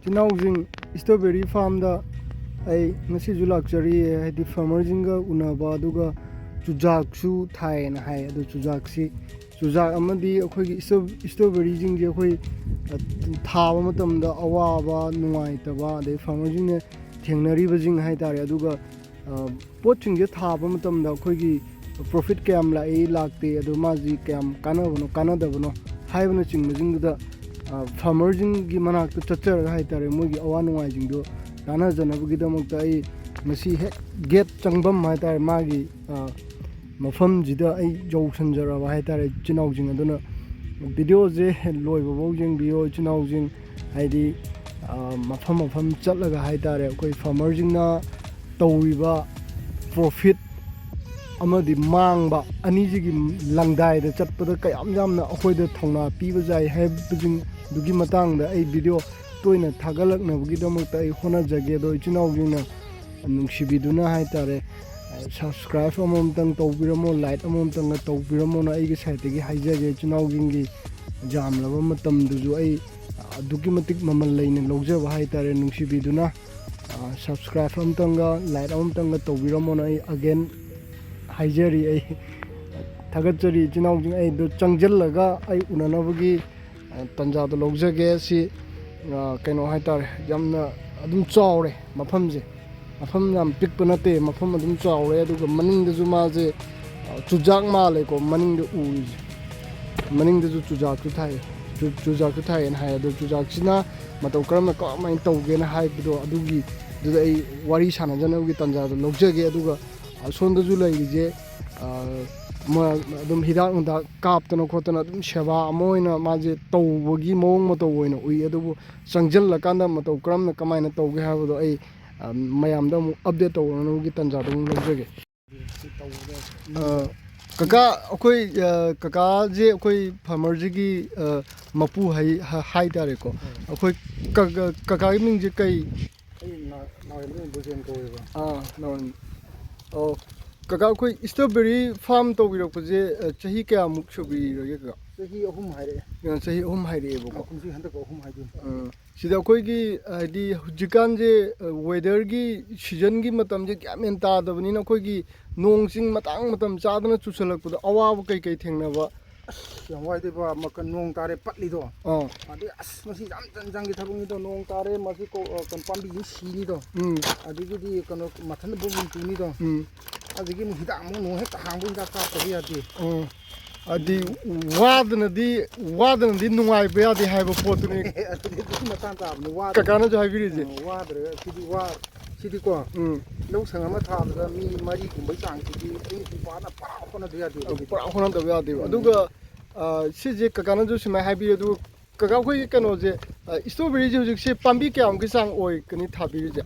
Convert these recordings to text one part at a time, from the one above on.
Chinau strawberry farm da ai ngasi ju lakchari hadi farmer jinga unaba aduga chujak su thai na hai adu chujak si chujak amadi akhoi gi strawberry jing je akhoi thaba matam da awaba nungai taba de farmer jing ne thengnari ba jing hai tare aduga pot jing je thaba matam da akhoi gi profit kam la ai lakte adu ma ji kam kana da bono hai bana ching jing da farmer jing gi manak to chachar hai tare mo gi awa nungai jing do kana janabagi damakta ai masi he get changbam hai tare magi mafam jida ai jau sanjara wa hai tare chinau jing aduna video je loi bo jing bio chinau jing haidi mafam chatlaga hai tare koi farmer jing na towiba profit amadi mangba ani jigi langdai da chatpada kayam jamna akhoi da thongna piba jai hai bujing dugi matang da ai video toina thagalak na bugi damakta ai hona jage do chinau jing na nungsibiduna hai tare subscribe amom tang tawbiramo like amom tang tawbiramo na ai gi site gi haijage chinau jing gi jam laba matam du ju ai dugi matik mamal leine lojaba hai tare nungsibiduna subscribe am tang ga like amom tang tawbiramo na ai again haijari ai thagachari chinau jing ai do changjallaga ai unanabagi tanja do lojage si kaino hai tare yamna adum chawre mafamje mafam yam pikpa nate mafam adum chawre aduga maning da ju ma je chujak ma le ko maning da u maning da ju chujak tu thai en hai adu chujak sina matau karam ka mai tawge na hai bido adugi du ai wari sana janaugi tanja do lojage aduga sonda ju lai je adum hidak unda kaptana khotana adum seba amoina maje tawbogi mong ma tawoina ui adubu changjal la kanda ma taw kramna kamaina tawge habdo ai mayam da update tawno gi tanja dum lojage kaka akoi kaka je akoi farmer ji mapu hai tare ko akoi kaka ming je kai oh kaka akoi strawberry farm to biro ko je chahi kya muk subi roge ka chahi ahum haire bo ko sida akoi gi di hujikan je weather gi season gi matam je kyamen ta da bani na akoi gi nong sing matang matam chadana chusalak pu awa kai thengna ba yang wai de ba makan nong tare patli do adi as masi jam gi thabung do nong tare masi ko kan pambi gi sili do adi gi di kan mathan bu bu ni do adi gi mu hida mu no he hang bu da ka ta ya di adi wadna di nungai be adi hai ba pot ni adi gi matan ta bu wad ka kana jo hai bi je wadre sidi ko lo sang ma tha da mi mari kum bai chang ki di pa na pa khona de ya di pa khona da ya di aduga si je ka kana jo simai hai bi adu kaka khoi kano je strawberry je hujik se pambi kyam ki sang oi kani thabi je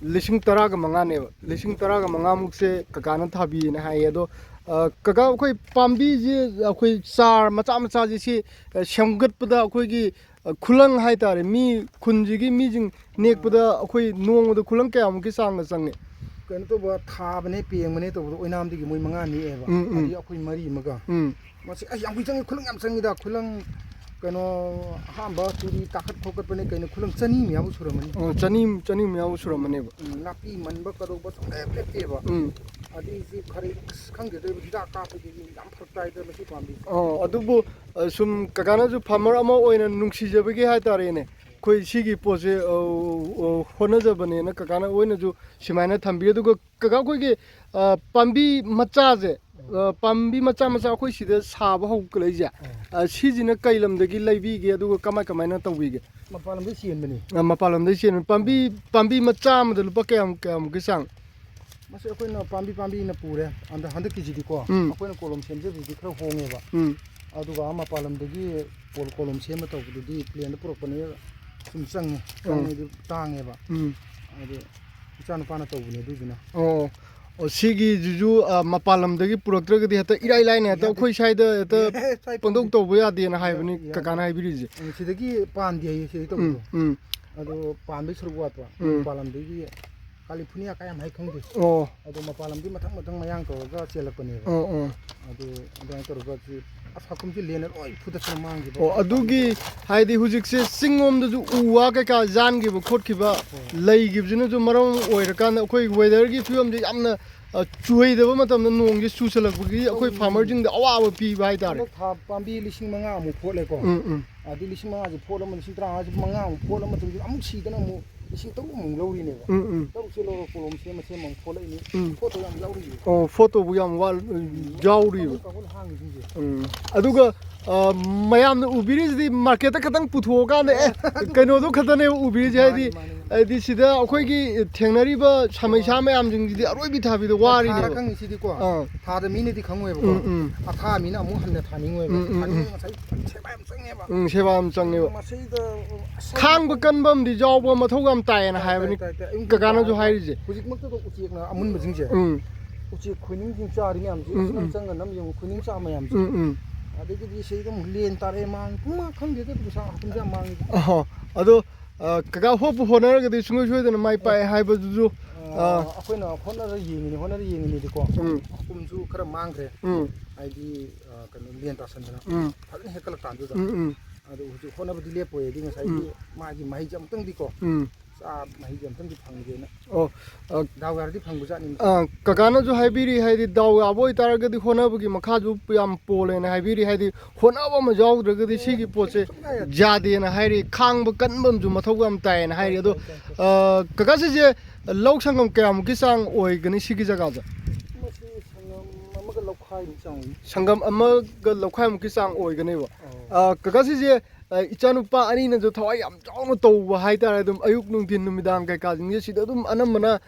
lising tara ga manga ne lising tara ga manga muk se kaka na thabi na hai ado kaka khoi pambi je khoi char macha je si shamgat pada khoi gi khulang hai tare mi khunji gi mi jing nek pada khoi nong da khulang kyam ki sang na sang ne kan to ba tha bane peng bane to oinam di gi moi manga ni e ba adi akhoi mari maga masi ai yang bijang khulang yam sangi da khulang kano hamba turi takat thokat bane kaino khulang chani mi abu suramani chani mi abu suramani ba napi manba kado ba le pe ba adi si khari khang de de hida ka pe gi yam phaktai de masi pambi adubu sum kakana ju farmer ama oina nungsi jabagi hai tare ne koi sigi pose hona jabane na kakana oina ju simaina thambi aduga kaka koi ge pambi macha je pambi macha koi sida saba hau klai ja sijina kailam dagi laibi ge aduga kamai na tawi ge mapalam de sien bani mapalam de sien pambi macha ma de lupa kyam ge sang masi akoi na pambi na pure anda 100 kg di ko akoi na kolom sem je di khra honge ba aduga mapalam dagi kolom sem ma taw di plane pro pane sum sang ne tange ba adu chan pa na taw ne du dina sigi juju mapalam dagi puraktra gadi hata irai lai ne hata khoi sai da hata pondok to bu ya de na hai bani kakana hai biri je sidagi pan di se to adu pan bi suru wat ba mapalam dagi California kaya mai khang de adu mapalam di mathang mayang to ga chelak pane adu to ga ꯑꯐꯥꯀꯨꯝꯁꯤ ꯂꯦꯟꯅ ꯂꯣꯏ ꯐꯨꯗꯠꯇꯅ ꯃꯥꯡꯈꯤꯕ ꯑꯣ ꯑꯗꯨꯒꯤ ꯍꯥꯏꯗꯤ ꯍꯧꯖꯤꯛꯁꯦ ꯆꯤꯡꯂꯣꯝꯗꯁꯨ ꯎ ꯋꯥ ꯀꯩꯀꯥ ꯌꯥꯟꯈꯤꯕ ꯈꯣꯠꯈꯤꯕ ꯂꯩꯈꯤꯕꯁꯤꯅꯁꯨ ꯃꯔꯝ ꯑꯣꯏꯔꯀꯥꯟꯗ ꯑꯩꯈꯣꯏ ꯋꯦꯗꯔꯒꯤ ꯐꯤꯕꯝꯁꯦ ꯌꯥꯝꯅ ꯆꯨꯍꯩꯗꯕ ꯃꯇꯝꯗ ꯅꯣꯡꯁꯦ ꯆꯨꯁꯜꯂꯛꯄꯒꯤ ꯑꯩꯈꯣꯏ ꯐꯥꯔꯃꯔꯁꯤꯡꯗ ꯑꯋꯥꯕ ꯄꯤꯕ ꯍꯥꯏꯇꯥꯔꯦ ꯊꯥ ꯄꯥꯝꯕꯤ 5,000ꯃꯨꯛ ꯐꯣꯠꯂꯦꯀꯣ ꯑꯗꯨ 5,000ꯁꯤ ꯐꯣꯠꯂ 35,000ꯁꯤ 5,000ꯃꯨꯛ ꯐꯣꯠꯂ ꯃꯇꯨꯡꯗ ꯑꯃꯨꯛ ꯁꯤꯗꯅ ꯑꯃꯨꯛ 3,000ꯃꯨꯛ ꯂꯧꯔꯤꯅꯦꯕ 3,000ꯁꯤ ꯂꯧꯔ ꯀꯣꯂꯣꯝ ꯁꯦꯝ ꯑꯃꯨꯛ ꯐꯣꯠꯂꯛꯏꯅꯤ ꯐꯣꯠꯇꯣ ꯌꯥꯝ ꯌꯥꯎꯔꯤꯌꯦ ꯑꯣ ꯐꯣꯇꯣꯕꯨ ꯌꯥꯝ ꯌꯥꯎꯔꯤꯕ ꯑꯗꯨꯒ ꯃꯌꯥꯝꯅ ꯎꯕꯤꯔꯤꯁꯤꯗꯤ ꯃꯥꯔꯀꯦꯠꯇ ꯈꯛꯇꯪ ꯄꯨꯊꯣꯛꯑꯀꯥꯟꯗ ꯀꯩꯅꯣꯗꯣ ꯈꯛꯇꯅꯦꯕ ꯎꯕꯤꯔꯤꯁꯦ ꯍꯥꯏꯗꯤ ꯁꯤꯗ ꯑꯩꯈꯣꯏꯒꯤ ꯊꯦꯡꯅꯔꯤꯕ ꯁꯃꯩꯁꯥ ꯃꯌꯥꯝꯁꯤꯡꯁꯤꯗꯤ ꯑꯔꯣꯏꯕꯤ ꯊꯥꯕꯤꯗ ꯋꯥꯔꯤꯅꯦꯕ ꯊꯥꯔ ꯈꯪꯉꯤꯁꯤꯗꯤꯀꯣ ꯊꯥꯗ ꯃꯤꯅꯗꯤ ꯈꯪꯉꯣꯏꯕꯀꯣ ꯑꯊꯥ ꯃꯤꯅ ꯑꯃꯨꯛ ꯍꯟꯅ ꯊꯥꯅꯤꯡꯉꯣꯏꯕ ꯉꯁꯥꯏ ꯁꯦꯕꯥ ꯌꯥꯝ ꯆꯪꯉꯦꯕ ꯁꯦꯕꯥ ꯌꯥꯝ ꯆꯪꯉꯦꯕ ꯃꯁꯤꯗ ꯈꯥꯡꯕ ꯀꯟꯕ ꯑꯃꯗꯤ ꯌꯥꯎꯕ ꯃꯊꯧ ꯌꯥꯝ ꯇꯥꯏꯌꯦꯅ ꯍꯥꯏꯕꯅꯤ ꯀꯀꯥꯅꯁꯨ ꯍꯥꯏꯔꯤꯁꯦ ꯍꯧꯖꯤꯛꯃꯛꯇꯗ ꯎꯆꯦꯛꯅ ꯑꯃꯨꯟꯕꯁꯤꯡꯁꯦ ꯎꯆꯦꯛ ꯈꯣꯏꯅꯤꯡꯁꯤꯡ ꯆꯥꯔꯤ ꯃꯌꯥꯝꯁꯦ ꯑꯁ ꯆꯪꯒ ꯅꯝ ꯌꯦꯡꯉꯨ ꯈꯣꯏꯅꯤꯡ ꯆꯥ ꯃꯌꯥꯝꯁꯦ ꯑꯗꯒꯤꯗꯤ ꯁꯤꯗ ꯑꯃꯨꯛ ꯂꯦꯟ ꯇꯥꯔꯛꯑꯦ ꯃꯥꯡꯉꯤ ꯄꯨꯡꯃꯥ ꯈꯪꯗꯦꯗ ꯄꯩꯁꯥ ꯍꯥꯞꯄꯁꯦ ꯌꯥꯝ ꯃꯥꯡꯉꯤ ꯑꯗꯣ ꯀꯀꯥ ꯍꯣꯠꯄꯨ ꯍꯣꯠꯅꯔꯒꯗꯤ ꯁꯨꯡꯁꯣꯏ ꯁꯣꯏꯗꯅ ꯃꯥꯏ ꯄꯥꯛꯑꯦ ꯍꯥꯏꯕꯗꯨꯁꯨ ꯑꯩꯈꯣꯏꯅ ꯍꯣꯠꯅꯔ ꯌꯦꯡꯉꯤꯅꯤꯗꯤꯀꯣ ꯍꯀꯨꯝꯁꯨ ꯈꯔ ꯃꯥꯡꯈ꯭ꯔꯦ ꯍꯥꯏꯗꯤ ꯀꯩꯅꯣ ꯂꯦꯟ ꯇꯥꯁꯟꯗꯅ ꯐꯖꯅ ꯍꯦꯛꯀꯠꯂꯛ ꯀꯥꯟꯗꯨꯗ ꯑꯗꯨ ꯍꯧꯖꯤꯛ ꯍꯣꯠꯅꯕꯗꯤ ꯂꯦꯞꯄꯣꯏꯗꯤ ꯉꯁꯥꯏꯒꯤ ꯃꯥꯒꯤ ꯃꯍꯩꯁꯦ ꯑꯃꯨꯛꯇꯪꯗꯤꯀꯣ ꯃꯍꯩꯁꯦ ꯑꯃꯨꯛꯇꯪꯗꯤ ꯐꯪꯒꯦꯅ ꯗꯥꯎ ꯌꯥꯔꯗꯤ ꯐꯪꯕꯖꯥꯠꯅꯤ ꯀꯀꯥꯅꯁꯨ ꯍꯥꯏꯕꯤꯔꯤ ꯍꯥꯏꯗꯤ ꯗꯥꯎ ꯌꯥꯕ ꯑꯣꯏꯇꯥꯔꯒꯗꯤ ꯍꯣꯠꯅꯕꯒꯤ ꯃꯈꯥꯁꯨ ꯌꯥꯝ ꯄꯣꯜꯂꯦꯅ ꯍꯥꯏꯕꯤꯔꯤ ꯍꯥꯏꯗꯤ ꯍꯣꯠꯅꯕ ꯑꯃ ꯌꯥꯎꯗ꯭ꯔꯒꯗꯤ ꯁꯤꯒꯤ ꯄꯣꯠꯁꯦ ꯌꯥꯗꯦꯅ ꯍꯥꯏꯔꯤ ꯈꯥꯡꯕ ꯀꯟꯕ ꯑꯃꯁꯨ ꯃꯊꯧ ꯌꯥꯝ ꯇꯥꯏꯌꯦꯅ ꯍꯥꯏꯔꯤ ꯑꯗꯣ ꯀꯀꯥ ꯁꯤꯁꯦ ꯂꯧ ꯁꯪꯒꯝ ꯀꯌꯥꯃꯨꯛꯀꯤ ꯆꯥꯡ ꯑꯣꯏꯒꯅꯤ ꯁꯤꯒꯤ ꯖꯒꯥꯁꯦ ꯃꯁꯤ ꯁꯪꯒꯝ ꯑꯃꯒ ꯂꯧꯈꯥꯏꯃꯨꯛ ꯆꯥꯡ ꯁꯪꯒꯝ ꯑꯃꯒ ꯂꯧꯈꯥꯏꯃꯨꯛꯀꯤ ꯆꯥꯡ ꯑꯣꯏꯒꯅꯦꯕ ꯀꯀꯥ ꯁꯤꯁꯦ ꯏꯆꯥꯅꯨꯄꯥ ꯑꯅꯤꯅꯁꯨ ꯊꯋꯥꯏ ꯌꯥꯝ ꯆꯥꯎꯅ ꯇꯧꯕ ꯍꯥꯏꯇꯥꯔꯦ ꯑꯗꯨꯝ ꯑꯌꯨꯛ ꯅꯨꯡꯊꯤꯟ ꯅꯨꯃꯤꯗꯥꯡ ꯀꯩꯀꯥꯁꯤꯡꯁꯦ ꯁꯤꯗ ꯑꯗꯨꯝ ꯑꯅꯝꯕꯅ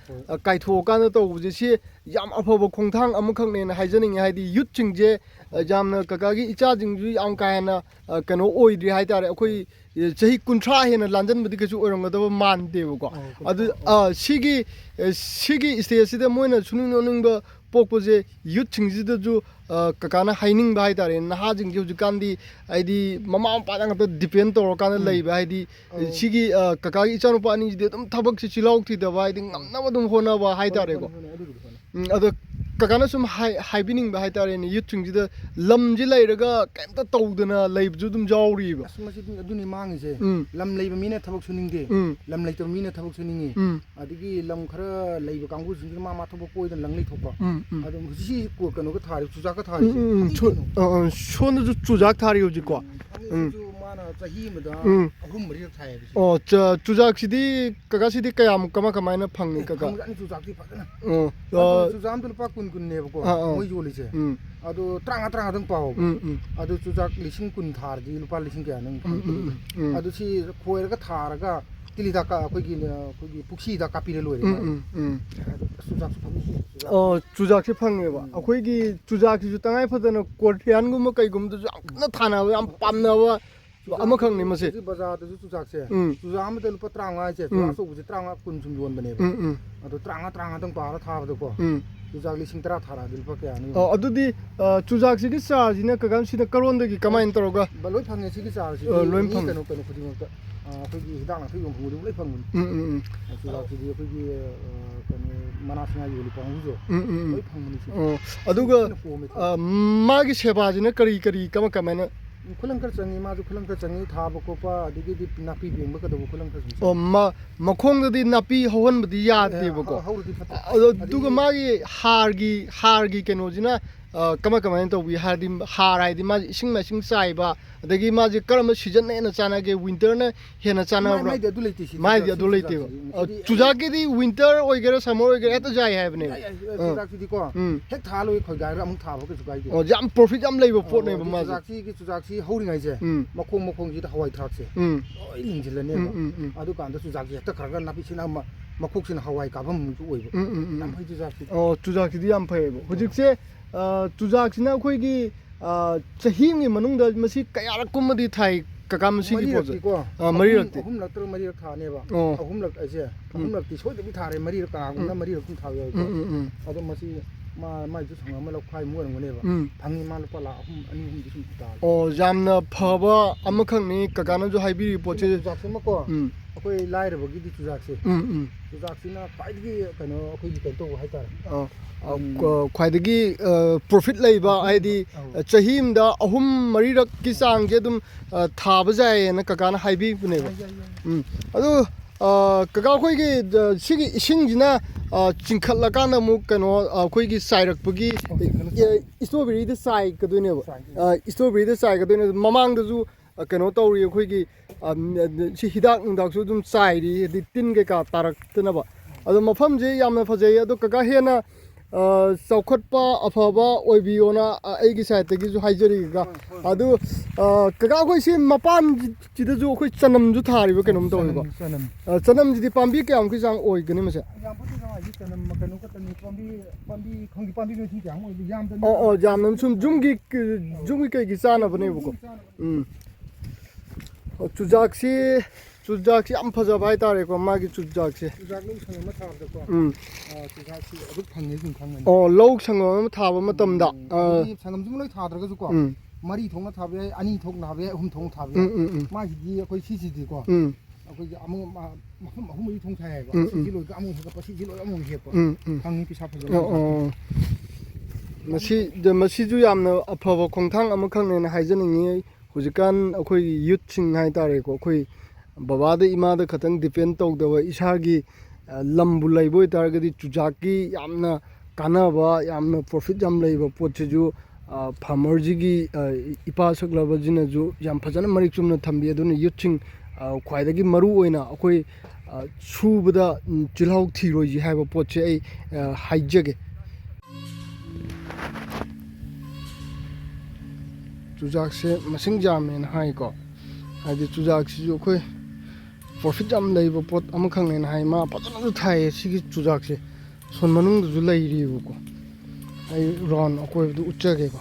ꯀꯥꯏꯊꯣꯛꯑꯀꯥꯟꯗ ꯇꯧꯕꯁꯦ ꯁꯤ ꯌꯥꯝ ꯑꯐꯕ ꯈꯣꯡꯊꯥꯡ ꯑꯃꯈꯛꯅꯦꯅ ꯍꯥꯏꯖꯅꯤꯡꯉꯦ ꯍꯥꯏꯗꯤ ꯌꯨꯠꯁꯤꯡꯁꯦ ꯌꯥꯝꯅ ꯀꯀꯥꯒꯤ ꯏꯆꯥꯁꯤꯡꯁꯨ ꯌꯥꯝ ꯀꯥ ꯍꯦꯟꯅ ꯀꯩꯅꯣ ꯑꯣꯏꯗ꯭ꯔꯤ ꯍꯥꯏꯇꯥꯔꯦ ꯑꯩꯈꯣꯏ ꯆꯍꯤ 30 ꯍꯦꯟꯅ ꯂꯥꯟꯖꯟꯕꯗꯤ ꯀꯩꯁꯨ ꯑꯣꯏꯔꯝꯒꯗꯕ ꯃꯥꯟꯗꯦꯕꯀꯣ ꯑꯗꯨ ꯁꯤꯒꯤ ꯏꯁꯇꯦꯖꯁꯤꯗ ꯃꯣꯏꯅ ꯁꯨꯅꯤꯡꯕ ꯄꯣꯛꯄꯁꯦ ꯌꯨꯠꯁꯤꯡꯁꯤꯗꯁꯨ ꯀꯀꯥꯅ ꯍꯥꯏꯅꯤꯡꯕ ꯍꯥꯏꯇꯥꯔꯦ ꯅꯍꯥꯁꯤꯡꯁꯦ ꯍꯧꯖꯤꯛꯀꯥꯟꯗꯤ ꯍꯥꯏꯗꯤ ꯃꯃꯥ ꯃꯄꯥꯗ ꯉꯥꯛꯇ ꯗꯤꯄꯦꯟ ꯇꯧꯔꯀꯥꯟꯗ ꯂꯩꯕ ꯍꯥꯏꯗꯤ ꯁꯤꯒꯤ ꯀꯀꯥꯒꯤ ꯏꯆꯥꯅꯨꯄꯥ ꯑꯅꯤꯁꯤꯗꯤ ꯑꯗꯨꯝ ꯊꯕꯛꯁꯤ ꯆꯤꯜꯍꯥꯎ ꯊꯤꯗꯕ ꯍꯥꯏꯗꯤ ꯉꯝꯅꯕ ꯑꯗꯨꯝ ꯍꯣꯠꯅꯕ ꯍꯥꯏꯇꯥꯔꯦꯀꯣ ꯑꯗꯣ ꯀꯀꯥꯅ ꯁꯨꯝ ꯍꯥꯏꯕꯤꯅꯤꯡꯕ ꯍꯥꯏꯇꯥꯔꯦꯅꯦ ꯌꯨꯠꯁꯤꯡꯁꯤꯗ ꯂꯝꯁꯤ ꯂꯩꯔꯒ ꯀꯩꯝꯇ ꯇꯧꯗꯅ ꯂꯩꯕꯁꯨ ꯑꯗꯨꯝ ꯌꯥꯎꯔꯤꯕ ꯃꯁꯤꯗꯤ ꯑꯗꯨꯅꯤ ꯃꯥꯡꯉꯤꯁꯦ ꯂꯝ ꯂꯩꯕ ꯃꯤꯅ ꯊꯕꯛ ꯁꯨꯅꯤꯡꯗꯦ ꯂꯝ ꯂꯩꯇꯕ ꯃꯤꯅ ꯊꯕꯛ ꯁꯨꯅꯤꯡꯉꯤ ꯑꯗꯒꯤ ꯂꯝ ꯈꯔ ꯂꯩꯕ ꯀꯥꯡꯕꯨꯁꯤꯡꯁꯤꯅ ꯃꯥ ꯊꯕꯛ ꯀꯣꯏꯗꯅ ꯂꯪ ꯂꯩꯊꯣꯛꯄ ꯑꯗꯨꯝ ꯍꯧꯖꯤꯛꯁꯤ ꯀꯩꯅꯣꯒ ꯊꯥꯔꯤ ꯆꯨꯖꯥꯛꯀ ꯊꯥꯔꯤꯁꯦ ꯁꯣꯝꯗꯁꯨ ꯆꯨꯖꯥꯛ ꯊꯥꯔꯤ ꯍꯧꯖꯤꯛꯀꯣ ꯃꯥꯅ ꯆꯍꯤ ꯑꯃꯗ 3-4ꯔꯛ ꯊꯥꯏꯌꯦꯕ ꯑꯣ ꯆꯨꯖꯥꯛꯁꯤꯗꯤ ꯀꯀꯥꯁꯤꯗꯤ ꯀꯌꯥꯃꯨꯛ ꯀꯃꯥꯏꯅ ꯐꯪꯉꯤ ꯀꯀꯥ ꯐꯪꯖꯥꯠꯅꯤ ꯆꯨꯖꯥꯛꯇꯤ ꯐꯖꯅ ꯆꯨꯖꯥꯛ ꯑꯝꯇ ꯂꯨꯄꯥ 10-10ꯅꯦꯕꯀꯣ ꯃꯣꯏ ꯌꯣꯜꯂꯤꯁꯦ ꯑꯗꯣ 30-30ꯗꯪ ꯄꯥꯎꯕ ꯑꯗꯨ ꯆꯨꯖꯥꯛ 10,000 ꯊꯥꯔꯗꯤ ꯂꯨꯄా 1,000 ꯀꯌꯥ ꯅꯪ ꯑꯗꯨ ꯁꯤ ꯈꯣꯏꯔꯒ ꯊꯥꯔꯒ ꯇꯤꯜꯍꯤꯗꯥꯛ ꯑꯩꯈꯣꯏꯒꯤ ꯄꯨꯈ꯭ꯔꯤꯗ ꯀꯥꯞꯄꯤꯔ ꯂꯣꯏꯔꯦ ꯆꯨꯖꯥꯛꯁꯨ ꯐꯪꯉꯤ ꯆꯨꯖꯥꯛꯁꯦ ꯐꯪꯉꯦꯕ ꯑꯩꯈꯣꯏꯒꯤ ꯆꯨꯖꯥꯛꯁꯤꯁꯨ ꯇꯉꯥꯏ ꯐꯗꯅ ꯀꯣꯔꯊꯤꯌꯥꯟꯒꯨꯝꯕ ꯀꯩꯒꯨꯝꯕꯗꯁꯨ ꯌꯥꯝ ꯀꯟꯅ ꯊꯥꯅꯕ ꯌꯥꯝ ꯄꯥꯝꯅꯕ ꯑꯃꯈꯛꯅꯤ ꯃꯁꯦ ꯕꯖꯥꯔꯗꯁꯨ ꯆꯨꯖꯥꯛꯁꯦ ꯆꯨꯖꯥꯛ ꯑꯃꯗ ꯂꯨꯄꯥ 35 ꯍꯥꯏꯁꯦ ꯆꯨꯖꯥꯛ ꯑꯆꯧꯕꯁꯦ 30-40 ꯁꯨꯝ ꯌꯣꯟꯕꯅꯦꯕ ꯑꯗꯣ 30-30ꯗꯪ ꯄꯥꯔ ꯊꯥꯕꯗꯀꯣ ꯆꯨꯖꯥꯛ 10,000 ꯊꯥꯔꯛꯑꯗꯤ ꯂꯨꯄꯥ ꯀꯌꯥꯅꯤ ꯑꯗꯨꯗꯤ ꯆꯨꯖꯥꯛꯁꯤꯒꯤ ꯆꯥꯔꯁꯤꯅ ꯀꯀꯥ ꯁꯤꯅ ꯀꯔꯣꯟꯗꯒꯤ ꯀꯃꯥꯏꯅ ꯇꯧꯔꯒ ꯂꯣꯏ ꯐꯪꯉꯦ ꯁꯤꯒꯤ ꯆꯥꯔꯁꯤꯗꯤ ꯂꯣꯏ ꯀꯩꯅꯣ ꯈꯨꯗꯤꯡꯃꯛꯇ ꯑꯩꯈꯣꯏꯒꯤ ꯍꯤꯗꯥꯛ ꯂꯥꯡꯊꯛ ꯌꯣꯟꯐꯝ ꯈꯨꯗꯤꯡꯃꯛ ꯂꯣꯏ ꯐꯪꯕꯅꯤ ꯆꯨꯖꯥꯛꯁꯤꯗꯤ ꯑꯩꯈꯣꯏꯒꯤ ꯀꯩꯅꯣ ꯃꯅꯥꯁꯤꯡ ꯌꯣꯜꯂꯤ ꯀꯥꯡꯕꯨꯁꯨ ꯂꯣꯏ ꯐꯪꯕꯅꯤ ꯑꯗꯨꯒ ꯃꯥꯒꯤ ꯁꯦꯕꯥꯁꯤꯅ ꯀꯔꯤ ꯀꯃꯥꯏꯅ ꯈꯨꯂꯪ ꯈꯔ ꯆꯪꯉꯤ ꯃꯥꯁꯨ ꯈꯨꯂꯪ ꯈꯔ ꯆꯪꯉꯤ ꯊꯥꯕ ꯈꯣꯠꯄ ꯑꯗꯒꯤꯗꯤ ꯅꯥꯄꯤ ꯄꯦꯡꯕ ꯀꯩꯗꯧꯕ ꯈꯨꯂꯪ ꯈꯔ ꯆꯪꯉꯤ ꯃꯈꯣꯡꯗꯗꯤ ꯅꯥꯄꯤ ꯍꯧꯍꯟꯕꯗꯤ ꯌꯥꯗꯦꯕꯀꯣ ꯑꯗꯨꯒ ꯃꯥꯒꯤ ꯍꯥꯔꯒꯤ ꯀꯩꯅꯣꯁꯤꯅ ꯀꯃꯥꯏꯅ ꯇꯧꯕꯤ ꯍꯥꯏꯗꯤ ꯍꯥꯔ ꯍꯥꯏꯗꯤ ꯃꯥꯁꯤ ꯏꯁꯤꯡ ꯃꯥꯏꯁꯤꯡ ꯆꯥꯏꯕ ꯑꯗꯒꯤ ꯃꯥꯁꯦ ꯀꯔꯝꯕ ꯁꯤꯖꯟꯅ ꯍꯦꯟꯅ ꯆꯥꯟꯅꯒꯦ ꯋꯤꯟꯇꯔꯅ ꯍꯦꯟꯅ ꯆꯥꯟꯅꯕ꯭ꯔꯥ ꯃꯥꯏꯗꯤ ꯑꯗꯨ ꯂꯩꯇꯦꯕ ꯆꯨꯖꯥꯛꯀꯤꯗꯤ ꯋꯤꯟꯇꯔ ꯑꯣꯏꯒꯦꯔꯥ ꯁꯝꯃꯔ ꯑꯣꯏꯒꯦꯔꯥ ꯍꯦꯛꯇ ꯌꯥꯏ ꯍꯥꯏꯕꯅꯦ ꯆꯨꯖꯥꯛꯁꯤꯗꯤꯀꯣ ꯍꯦꯛ ꯊꯥ ꯂꯣꯏ ꯈꯣꯏꯒꯥꯏꯔꯒ ꯑꯃꯨꯛ ꯊꯥꯕ ꯀꯩꯁꯨ ꯀꯥꯏꯗꯦ ꯌꯥꯝ ꯄ꯭ꯔꯣꯐꯤꯠ ꯌꯥꯝ ꯂꯩꯕ ꯄꯣꯠꯅꯦꯕ ꯃꯥꯁꯦ ꯆꯨꯖꯥꯛꯁꯤ ꯍꯧꯔꯤꯉꯩꯁꯦ ꯃꯈꯣꯡꯁꯤꯗ ꯍꯋꯥꯏ ꯊꯔꯥꯛꯁꯦ ꯂꯣꯏ ꯂꯤꯡꯁꯤꯜꯂꯅꯦꯕ ꯑꯗꯨꯀꯥꯟꯗ ꯆꯨꯖꯥꯛꯁꯦ ꯍꯦꯛꯇ ꯈꯔ ꯅꯥꯄꯤꯁꯤꯅ ꯃꯈꯣꯛꯁꯤꯅ ꯍꯋꯥꯏ ꯀꯥꯐꯝꯁꯨ ꯑꯣꯏꯕ ꯌꯥꯝ ꯐꯩ ꯆꯨꯖꯥꯛꯁꯤꯗꯤ ꯆꯨꯖꯥꯛꯁꯤꯗꯤ ꯌꯥꯝ ꯐꯩꯌꯦꯕ ꯍꯧꯖꯤꯛꯁꯦ ꯆꯨꯖꯥꯛꯁꯤꯅ ꯑꯩꯈꯣꯏꯒꯤ ꯆꯍꯤ ꯑꯃꯒꯤ ꯃꯅꯨꯡꯗ ꯃꯁꯤ ꯀꯌꯥꯔꯛꯀꯨꯝꯕꯗꯤ ꯊꯥꯏ ꯀꯀꯥ ꯃꯁꯤꯒꯤ ꯄꯣꯠꯁꯦ ꯃꯔꯤꯔꯛꯇꯤ 3-4ꯔꯛ ꯊꯥꯅꯦꯕ 3ꯔꯛ ꯑꯩꯁꯦ 3ꯔꯛꯇꯤ ꯁꯣꯏꯗꯕꯤ ꯊꯥꯔꯦ 4ꯔꯛ ꯀꯅꯥꯒꯨꯝꯕꯅ 4ꯔꯛ ꯊꯥꯕ ꯌꯥꯎꯏꯀꯣ ꯑꯗꯣ ꯃꯁꯤ ꯃꯥꯏꯁꯨ ꯁꯪꯉꯝ ꯑꯃ ꯂꯧꯈꯥꯏꯃꯨꯛ ꯑꯣꯏꯔꯝꯒꯅꯦꯕ ꯐꯪꯉꯤ ꯃꯥ ꯂꯨꯄꯥ 2-3 ꯁꯨꯝ ꯇꯥꯔꯦ ꯌꯥꯝꯅ ꯐꯕ ꯑꯃꯈꯛꯅꯤ ꯀꯀꯥꯅꯁꯨ ꯍꯥꯏꯕꯤꯔꯤ ꯄꯣꯠꯁꯦ ꯆꯨꯖꯥꯛꯁꯤꯃꯀꯣ ꯑꯩꯈꯣꯏ ꯂꯥꯏꯔꯕꯒꯤꯗꯤ ꯆꯨꯖꯥꯛꯁꯦ ꯆꯨꯖꯥꯛꯁꯤꯅ ꯈ꯭ꯋꯥꯏꯗꯒꯤ ꯀꯩꯅꯣ ꯑꯩꯈꯣꯏꯒꯤ ꯀꯩꯅꯣ ꯇꯧꯕ ꯍꯥꯏꯇꯥꯔꯦ ꯈ꯭ꯋꯥꯏꯗꯒꯤ ꯄ꯭ꯔꯣꯐꯤꯠ ꯂꯩꯕ ꯍꯥꯏꯗꯤ ꯆꯍꯤ ꯑꯃꯗ 3-4ꯔꯛꯀꯤ ꯆꯥꯡꯁꯦ ꯑꯗꯨꯝ ꯊꯥꯕ ꯌꯥꯏꯌꯦꯅ ꯀꯀꯥꯅ ꯍꯥꯏꯕꯤꯕꯅꯦꯕ ꯑꯗꯨ ꯀꯀꯥ ꯑꯩꯈꯣꯏꯒꯤ ꯁꯤꯒꯤ ꯏꯁꯤꯡꯁꯤꯅ ꯆꯤꯡꯈꯠꯂꯀꯥꯟꯗ ꯑꯃꯨꯛ ꯀꯩꯅꯣ ꯑꯩꯈꯣꯏꯒꯤ ꯆꯥꯏꯔꯛꯄꯒꯤ ꯏꯁꯇ꯭ꯔꯣꯕꯦꯔꯤꯗ ꯆꯥꯏꯒꯗꯣꯏꯅꯦꯕ ꯏꯁꯇ꯭ꯔꯣꯕꯦꯔꯤꯗ ꯆꯥꯏꯒꯗꯣꯏꯅꯦ ꯃꯃꯥꯡꯗꯁꯨ ꯀꯩꯅꯣ ꯇꯧꯔꯤ ꯑꯩꯈꯣꯏꯒꯤ ꯁꯤ ꯍꯤꯗꯥꯛ ꯅꯨꯡꯗꯥꯛꯁꯨ ꯑꯗꯨꯝ ꯆꯥꯏꯔꯤ ꯍꯥꯏꯗꯤ ꯇꯤꯟ ꯀꯩꯀꯥ ꯇꯥꯔꯛꯇꯅꯕ ꯑꯗꯣ ꯃꯐꯝꯁꯦ ꯌꯥꯝꯅ ꯐꯖꯩ ꯑꯗꯣ ꯀꯀꯥ ꯍꯦꯟꯅ ꯆꯥꯎꯈꯠꯄ ꯑꯐꯕ ꯑꯣꯏꯕꯤꯌꯣꯅ ꯑꯩꯒꯤ ꯁꯥꯏꯠꯇꯒꯤꯁꯨ ꯍꯥꯏꯖꯔꯤ ꯀꯀꯥ ꯑꯗꯨ ꯀꯀꯥ ꯑꯩꯈꯣꯏ ꯁꯤ ꯃꯄꯥꯟꯁꯤꯗꯁꯨ ꯑꯩꯈꯣꯏ ꯆꯅꯝꯁꯨ ꯊꯥꯔꯤꯕ ꯀꯩꯅꯣꯝ ꯇꯧꯋꯦꯀꯣ ꯆꯅꯝꯁꯤꯗꯤ ꯄꯥꯝꯕꯤ ꯀꯌꯥꯃꯨꯛꯀꯤ ꯆꯥꯡ ꯑꯣꯏꯒꯅꯤ ꯃꯁꯦ ꯀꯩꯅꯣ ꯈꯛꯇꯅꯤ ꯄꯥꯝꯕꯤ ꯃꯁꯤꯡ ꯀꯌꯥꯃꯨꯛ ꯑꯣꯏꯕ ꯌꯥꯝꯗꯅ ꯌꯥꯝꯅ ꯁꯨꯝ ꯖꯨꯝꯒꯤ ꯀꯩꯒꯤ ꯆꯥꯅꯕꯅꯦꯕꯀꯣ ꯆꯨꯖꯥꯛꯁꯤ ꯌꯥꯝ ꯐꯖꯕ ꯍꯥꯏꯇꯥꯔꯦꯀꯣ ꯃꯥꯒꯤ ꯆꯨꯖꯥꯛꯁꯦ ꯆꯨꯖꯥꯛ ꯂꯧ ꯁꯪꯉꯝ ꯑꯃ ꯊꯥꯕꯗꯀꯣ ꯆꯨꯖꯥꯛꯁꯤ ꯑꯗꯨꯛ ꯐꯪꯉꯦ ꯑꯗꯨꯝ ꯈꯪꯒꯅꯤ ꯂꯧ ꯁꯪꯉꯝ ꯑꯃ ꯊꯥꯕ ꯃꯇꯝꯗ ꯁꯪꯉꯝꯁꯤꯃ ꯂꯣꯏ ꯊꯥꯗ꯭ꯔꯒꯁꯨꯀꯣ 3 ꯊꯣꯛꯅ ꯊꯥꯕ ꯌꯥꯏ 2 ꯊꯣꯛꯅ ꯊꯥꯕ ꯌꯥꯏ 3 ꯊꯣꯛꯅ ꯊꯥꯕ ꯌꯥꯏ ꯃꯥꯒꯤꯗꯤ ꯑꯩꯈꯣꯏ ꯁꯤꯁꯤꯗꯤꯀꯣ ꯑꯩꯈꯣꯏꯒꯤ ꯃꯐꯝ 3-4 ꯊꯣꯡ ꯊꯥꯏꯌꯦꯕ ꯁꯤꯁꯤ ꯂꯣꯏꯒ ꯑꯃꯨꯛ ꯍꯦꯛꯄ ꯁꯤꯁꯤ ꯂꯣꯏꯒ ꯑꯃꯨꯛ ꯍꯦꯛꯄ ꯐꯪꯉꯤ ꯄꯩꯁꯥ ꯐꯖꯅ ꯃꯁꯤꯁꯨ ꯌꯥꯝꯅ ꯑꯐꯕ ꯈꯣꯡꯊꯥꯡ ꯑꯃꯈꯛꯅꯦꯅ ꯍꯥꯏꯖꯅꯤꯡꯉꯤ ꯍꯧꯖꯤꯛꯀꯥꯟ ꯑꯩꯈꯣꯏꯒꯤ ꯌꯨꯠꯁꯤꯡ ꯍꯥꯏꯇꯥꯔꯦꯀꯣ ꯑꯩꯈꯣꯏ ꯕꯕꯥꯗ ꯏꯃꯥꯗ ꯈꯛꯇꯪ ꯗꯤꯄꯦꯟ ꯇꯧꯗꯕ ꯏꯁꯥꯒꯤ ꯂꯝꯕꯨ ꯂꯩꯕ ꯑꯣꯏꯇꯥꯔꯒꯗꯤ ꯆꯨꯖꯥꯛꯀꯤ ꯌꯥꯝꯅ ꯀꯥꯟꯅꯕ ꯌꯥꯝꯅ ꯄ꯭ꯔꯣꯐꯤꯠ ꯌꯥꯝ ꯂꯩꯕ ꯄꯣꯠꯁꯤꯁꯨ ꯐꯥꯔꯃꯔꯁꯤꯒꯤ ꯏꯄꯥ ꯁꯛꯂꯕꯁꯤꯅꯁꯨ ꯌꯥꯝ ꯐꯖꯅ ꯃꯔꯤꯛ ꯆꯨꯝꯅ ꯊꯝꯕꯤ ꯑꯗꯨꯅ ꯌꯨꯠꯁꯤꯡ ꯈ꯭ꯋꯥꯏꯗꯒꯤ ꯃꯔꯨ ꯑꯣꯏꯅ ꯑꯩꯈꯣꯏ ꯁꯨꯕꯗ ꯆꯤꯜꯍꯥꯎ ꯊꯤꯔꯣꯏꯁꯤ ꯍꯥꯏꯕ ꯄꯣꯠꯁꯦ ꯑꯩ ꯍꯥꯏꯖꯒꯦ ꯆꯨꯖꯥꯛꯁꯦ ꯃꯁꯤꯡ ꯌꯥꯝꯃꯦꯅ ꯍꯥꯏꯀꯣ ꯍꯥꯏꯗꯤ ꯆꯨꯖꯥꯛꯁꯤꯁꯨ ꯑꯩꯈꯣꯏ ꯄ꯭ꯔꯣꯐꯤꯠ ꯌꯥꯝ ꯂꯩꯕ ꯄꯣꯠ ꯑꯃꯈꯛꯅꯦꯅ ꯍꯥꯏ ꯃꯥ ꯐꯖꯅꯁꯨ ꯊꯥꯏꯌꯦ ꯁꯤꯒꯤ ꯆꯨꯖꯥꯛꯁꯦ ꯁꯣꯟ ꯃꯅꯨꯡꯗꯁꯨ ꯂꯩꯔꯤꯕꯀꯣ ꯑꯩ ꯔꯥꯎꯟ ꯑꯀꯣꯏꯕꯗꯨ ꯎꯠꯆꯒꯦꯀꯣ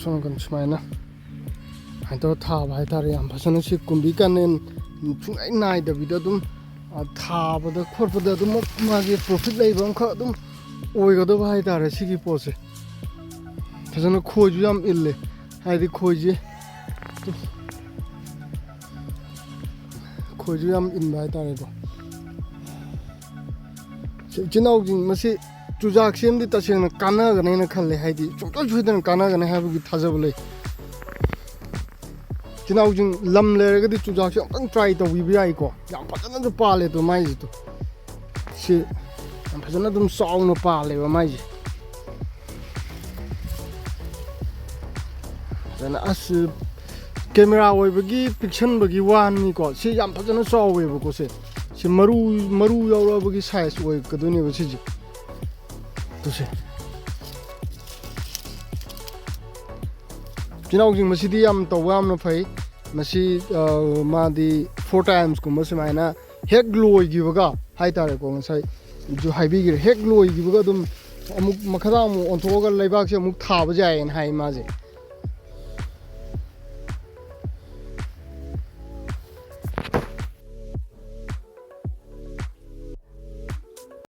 ꯁꯣꯝ ꯁꯨꯃꯥꯏꯅ ꯇꯧꯔ ꯊꯥꯕ ꯍꯥꯏꯇꯥꯔꯦ ꯌꯥꯝ ꯐꯖꯅ ꯁꯤ ꯀꯨꯝꯕꯤ ꯀꯥꯅꯦꯟ ꯁꯨꯡꯅꯥꯏ ꯅꯥꯏꯗꯕꯤꯗ ꯑꯗꯨꯝ ꯊꯥꯕꯗ ꯈꯣꯠꯄꯗ ꯑꯗꯨꯝ ꯃꯥꯒꯤ ꯄ꯭ꯔꯣꯐꯤꯠ ꯂꯩꯕ ꯑꯃꯈꯛ ꯑꯗꯨꯝ ꯑꯣꯏꯒꯗꯕ ꯍꯥꯏꯇꯥꯔꯦ ꯁꯤꯒꯤ ꯄꯣꯠꯁꯦ ꯐꯖꯅ ꯈꯣꯏꯁꯨ ꯌꯥꯝ ꯏꯜꯂꯦ ꯍꯥꯏꯗꯤ ꯈꯣꯏꯁꯨ ꯌꯥꯝ ꯏꯟꯕ ꯍꯥꯏꯇꯥꯔꯦꯀꯣ ꯏꯆꯤꯜ ꯏꯅꯥꯎꯁꯤꯡ ꯃꯁꯤ ꯆꯨꯖꯥꯛꯁꯤ ꯑꯃꯗꯤ ꯇꯁꯦꯡꯅ ꯀꯥꯟꯅꯒꯅꯦꯅ ꯈꯜꯂꯦ ꯍꯥꯏꯗꯤ ꯁꯨꯡꯁꯣꯏ ꯁꯣꯏꯗꯅ ꯀꯥꯟꯅꯒꯅꯤ ꯍꯥꯏꯕꯒꯤ ꯊꯥꯖꯕ ꯂꯩ ꯏꯆꯤꯜ ꯏꯅꯥꯎꯁꯤꯡ ꯂꯝ ꯂꯩꯔꯒꯗꯤ ꯆꯨꯖꯥꯛꯁꯦ ꯑꯃꯨꯛꯇꯪ ꯇ꯭ꯔꯥꯏ ꯇꯧꯕꯤꯕ ꯌꯥꯏꯀꯣ ꯌꯥꯝ ꯐꯖꯅꯁꯨ ꯄꯥꯜꯂꯦ ꯑꯗꯣ ꯃꯥꯏꯁꯤꯗꯣ ꯁꯤ ꯌꯥꯝ ꯐꯖꯅ ꯑꯗꯨꯝ ꯆꯥꯎꯅ ꯄꯥꯜꯂꯦꯕ ꯃꯥꯏꯁꯦ ꯐꯖꯅ ꯀꯦꯃꯦꯔꯥ ꯑꯣꯏꯕꯒꯤ ꯄꯤꯛꯁꯟꯕꯒꯤ ꯋꯥꯅꯤꯀꯣ ꯁꯤ ꯌꯥꯝ ꯐꯖꯅ ꯆꯥꯎꯋꯦꯕꯀꯣ ꯁꯤ ꯃꯔꯨ ꯌꯥꯎꯔꯛꯑꯕꯒꯤ ꯁꯥꯏꯖ ꯑꯣꯏꯒꯗꯣꯏꯅꯦꯕ ꯁꯤꯁꯦ ꯇꯨꯁꯦ ꯆꯤꯜꯍꯥꯎꯁꯤꯡ ꯃꯁꯤꯗꯤ ꯌꯥꯝ ꯇꯧꯕ ꯌꯥꯝꯅ ꯐꯩ ꯃꯁꯤ ꯃꯥꯗꯤ 4 times ꯁꯨꯃꯥꯏꯅ ꯍꯦꯛ ꯂꯣꯏꯈꯤꯕꯒ ꯍꯥꯏꯇꯥꯔꯦꯀꯣ ꯉꯁꯥꯏꯁꯨ ꯍꯥꯏꯕꯤꯈ꯭ꯔꯦ ꯍꯦꯛ ꯂꯣꯏꯈꯤꯕꯒ ꯑꯗꯨꯝ ꯑꯃꯨꯛ ꯃꯈꯥꯗ ꯑꯃꯨꯛ ꯑꯣꯟꯊꯣꯛꯑꯒ ꯂꯩꯕꯥꯛꯁꯦ ꯑꯃꯨꯛ ꯊꯥꯕ ꯌꯥꯏꯌꯦꯅ ꯍꯥꯏ ꯃꯥꯁꯦ